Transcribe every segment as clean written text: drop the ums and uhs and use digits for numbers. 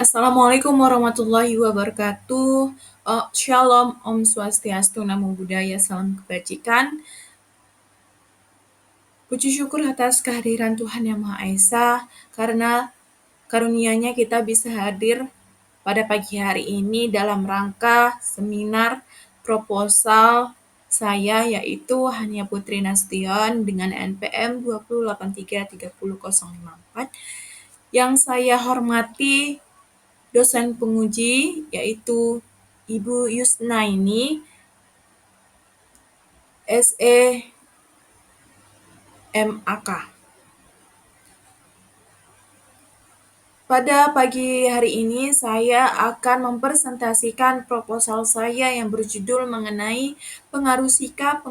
Assalamualaikum warahmatullahi wabarakatuh. Shalom, Om Swastiastu, Namo Buddhaya, salam kebajikan. Puji syukur atas kehadiran Tuhan Yang Maha Esa, karena karunia-Nya kita bisa hadir pada pagi hari ini dalam rangka seminar proposal saya, yaitu Hania Putri Nasution dengan NPM 208330054, yang saya hormati dosen penguji, yaitu Ibu Yusnaini, SE MAK. Pada pagi hari ini saya akan mempresentasikan proposal saya yang berjudul mengenai pengaruh sikap,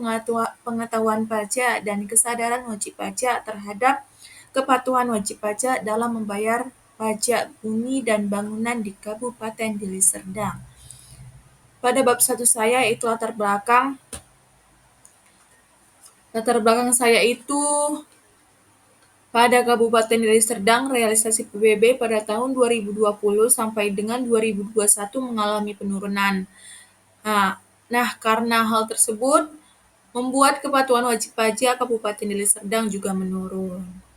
pengetahuan pajak, dan kesadaran wajib pajak terhadap kepatuhan wajib pajak dalam membayar pajak bumi dan bangunan di Kabupaten Deli Serdang. Pada bab 1 saya yaitu latar belakang saya itu pada Kabupaten Deli Serdang, realisasi PBB pada tahun 2020 sampai dengan 2021 mengalami penurunan. Nah, karena hal tersebut membuat kepatuhan wajib pajak Kabupaten Deli Serdang juga menurun.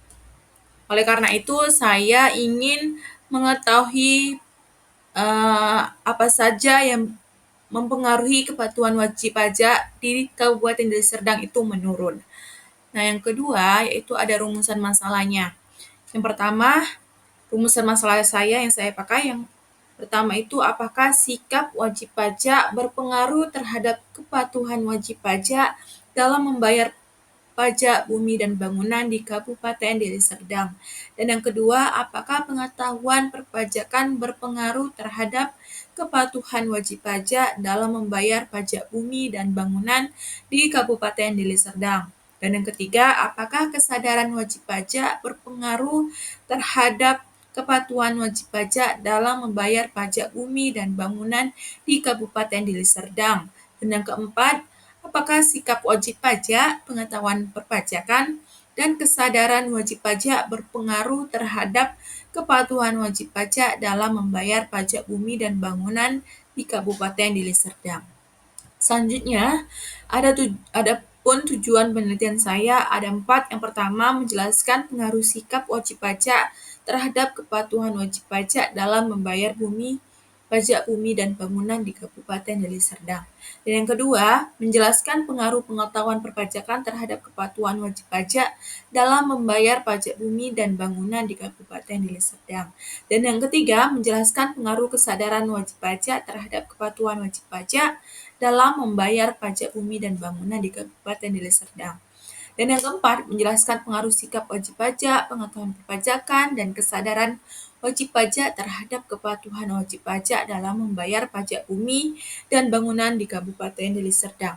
Oleh karena itu, saya ingin mengetahui apa saja yang mempengaruhi kepatuhan wajib pajak di Kabupaten Deli Serdang itu menurun. Nah, yang kedua yaitu ada rumusan masalahnya. Yang pertama, rumusan masalah saya yang saya pakai yang pertama itu, apakah sikap wajib pajak berpengaruh terhadap kepatuhan wajib pajak dalam membayar pajak bumi dan bangunan di Kabupaten Deli Serdang. Dan yang kedua, apakah pengetahuan perpajakan berpengaruh terhadap kepatuhan wajib pajak dalam membayar pajak bumi dan bangunan di Kabupaten Deli Serdang. Dan yang ketiga, apakah kesadaran wajib pajak berpengaruh terhadap kepatuhan wajib pajak dalam membayar pajak bumi dan bangunan di Kabupaten Deli Serdang. Dan yang keempat, apakah sikap wajib pajak, pengetahuan perpajakan, dan kesadaran wajib pajak berpengaruh terhadap kepatuhan wajib pajak dalam membayar pajak bumi dan bangunan di Kabupaten Deli Serdang. Selanjutnya, adapun tujuan penelitian saya ada 4. Yang pertama, menjelaskan pengaruh sikap wajib pajak terhadap kepatuhan wajib pajak dalam membayar pajak bumi dan bangunan di Kabupaten Deli Serdang. Dan yang kedua, menjelaskan pengaruh pengetahuan perpajakan terhadap kepatuhan wajib pajak dalam membayar pajak bumi dan bangunan di Kabupaten Deli Serdang. Dan yang ketiga, menjelaskan pengaruh kesadaran wajib pajak terhadap kepatuhan wajib pajak dalam membayar pajak bumi dan bangunan di Kabupaten Deli Serdang. Dan yang keempat, menjelaskan pengaruh sikap wajib pajak, pengetahuan perpajakan, dan kesadaran wajib pajak terhadap kepatuhan wajib pajak dalam membayar pajak bumi dan bangunan di Kabupaten Deli Serdang.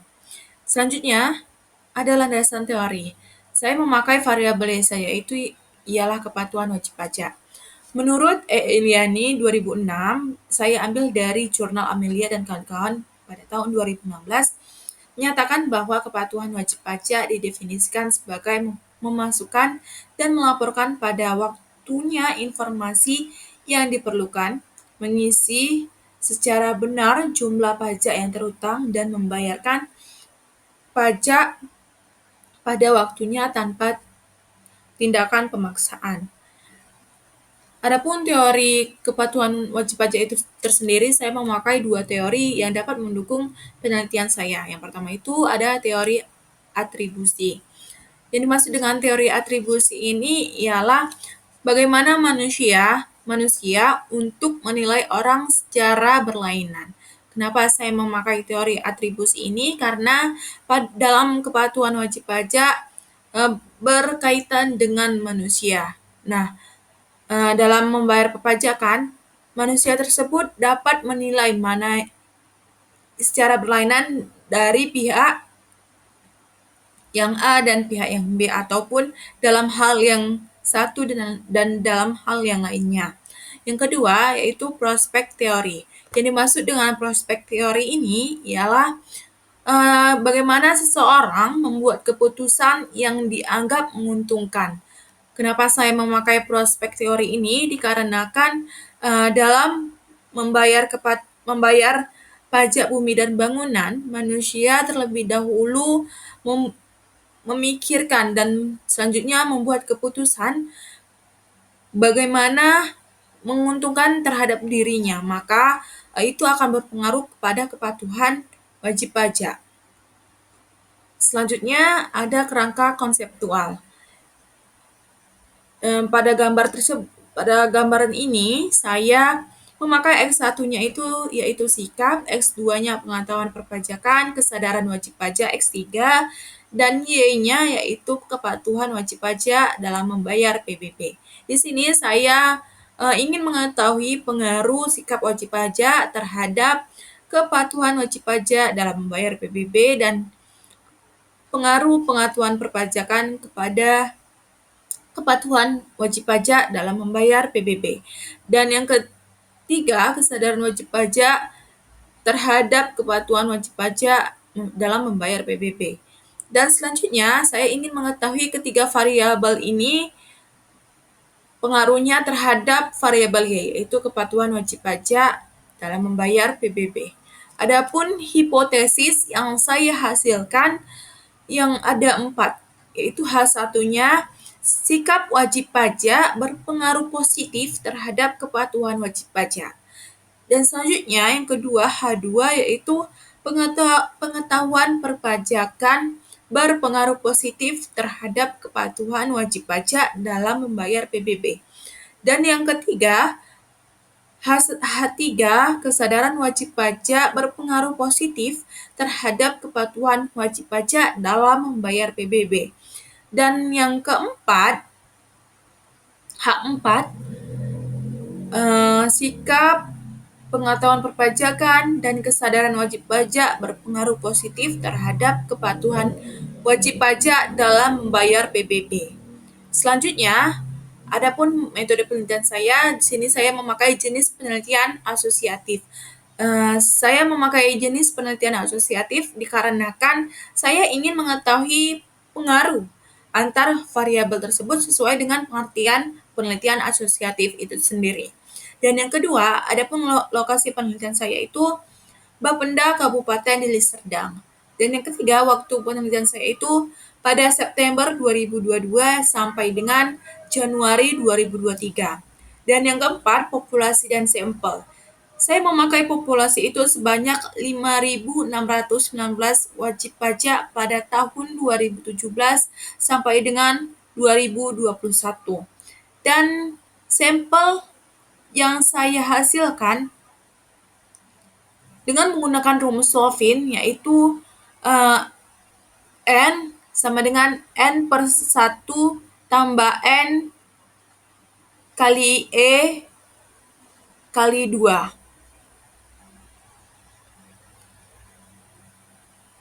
Selanjutnya, ada landasan teori. Saya memakai variabel saya yaitu ialah kepatuhan wajib pajak. Menurut Eliani 2006, saya ambil dari jurnal Amelia dan kawan-kawan pada tahun 2016, menyatakan bahwa kepatuhan wajib pajak didefinisikan sebagai memasukkan dan melaporkan pada waktunya informasi yang diperlukan, mengisi secara benar jumlah pajak yang terutang, dan membayarkan pajak pada waktunya tanpa tindakan pemaksaan. Adapun teori kepatuhan wajib pajak itu tersendiri, saya memakai 2 teori yang dapat mendukung penelitian saya. Yang pertama itu ada teori atribusi. Yang dimaksud dengan teori atribusi ini ialah bagaimana manusia untuk menilai orang secara berlainan. Kenapa saya memakai teori atribusi ini? Karena dalam kepatuhan wajib pajak berkaitan dengan manusia. Nah, dalam membayar perpajakan, manusia tersebut dapat menilai mana secara berlainan dari pihak yang A dan pihak yang B, ataupun dalam hal yang satu dan dalam hal yang lainnya. Yang kedua yaitu prospek teori. Yang dimaksud dengan prospek teori ini ialah bagaimana seseorang membuat keputusan yang dianggap menguntungkan. Kenapa saya memakai prospek teori ini? Dikarenakan Dalam membayar pajak bumi dan bangunan, manusia terlebih dahulu memikirkan dan selanjutnya membuat keputusan bagaimana menguntungkan terhadap dirinya, maka itu akan berpengaruh kepada kepatuhan wajib pajak. Selanjutnya ada kerangka konseptual. Pada gambaran ini saya memakai X1-nya itu yaitu sikap, X2-nya pengetahuan perpajakan, kesadaran wajib pajak X3, dan Y-nya yaitu kepatuhan wajib pajak dalam membayar PBB. Di sini saya ingin mengetahui pengaruh sikap wajib pajak terhadap kepatuhan wajib pajak dalam membayar PBB dan pengaruh pengetahuan perpajakan kepada kepatuhan wajib pajak dalam membayar PBB. Dan yang ketiga, kesadaran wajib pajak terhadap kepatuhan wajib pajak dalam membayar PBB. Dan selanjutnya, saya ingin mengetahui ketiga variabel ini pengaruhnya terhadap variabel Y, yaitu kepatuhan wajib pajak dalam membayar PBB. Adapun hipotesis yang saya hasilkan yang ada 4, yaitu H1-nya, sikap wajib pajak berpengaruh positif terhadap kepatuhan wajib pajak. Dan selanjutnya yang kedua H2 yaitu pengetahuan perpajakan berpengaruh positif terhadap kepatuhan wajib pajak dalam membayar PBB. Dan yang ketiga H3, kesadaran wajib pajak berpengaruh positif terhadap kepatuhan wajib pajak dalam membayar PBB. Dan yang keempat, H4, sikap pengetahuan perpajakan dan kesadaran wajib pajak berpengaruh positif terhadap kepatuhan wajib pajak dalam membayar PBB. Selanjutnya, adapun metode penelitian saya, di sini saya memakai jenis penelitian asosiatif. Saya memakai jenis penelitian asosiatif dikarenakan saya ingin mengetahui pengaruh antar variabel tersebut sesuai dengan pengertian penelitian asosiatif itu sendiri. Dan yang kedua, adapun lokasi penelitian saya itu Bapenda Kabupaten Deli Serdang. Dan yang ketiga, waktu penelitian saya itu pada September 2022 sampai dengan Januari 2023. Dan yang keempat, populasi dan sampel. Saya memakai populasi itu sebanyak 5.619 wajib pajak pada tahun 2017 sampai dengan 2021. Dan sampel yang saya hasilkan dengan menggunakan rumus Solvin yaitu N sama dengan N per 1 tambah N kali E kali 2.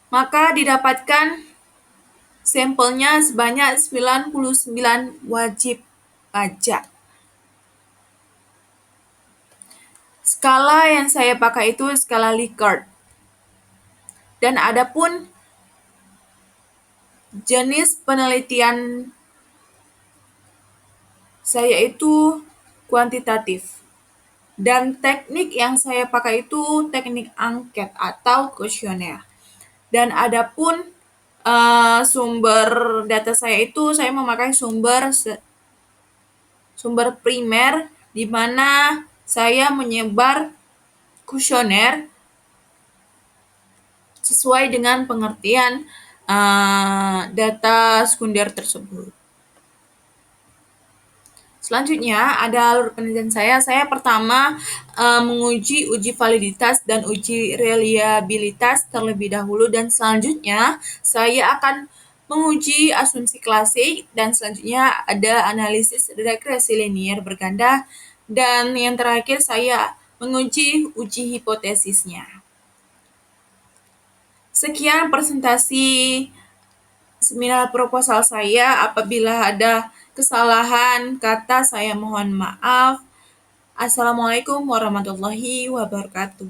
Maka didapatkan sampelnya sebanyak 99 wajib pajak. Skala yang saya pakai itu skala Likert. Dan adapun jenis penelitian saya itu kuantitatif. Dan teknik yang saya pakai itu teknik angket atau kuesioner. Dan adapun sumber data saya itu saya memakai sumber primer di mana saya menyebar kuesioner sesuai dengan pengertian data sekunder tersebut. Selanjutnya ada alur penelitian saya. Saya pertama menguji uji validitas dan uji reliabilitas terlebih dahulu dan selanjutnya saya akan menguji asumsi klasik dan selanjutnya ada analisis regresi linier berganda dan yang terakhir saya menguji uji hipotesisnya. Sekian presentasi seminar proposal saya. Apabila ada kesalahan kata saya mohon maaf. Assalamualaikum warahmatullahi wabarakatuh.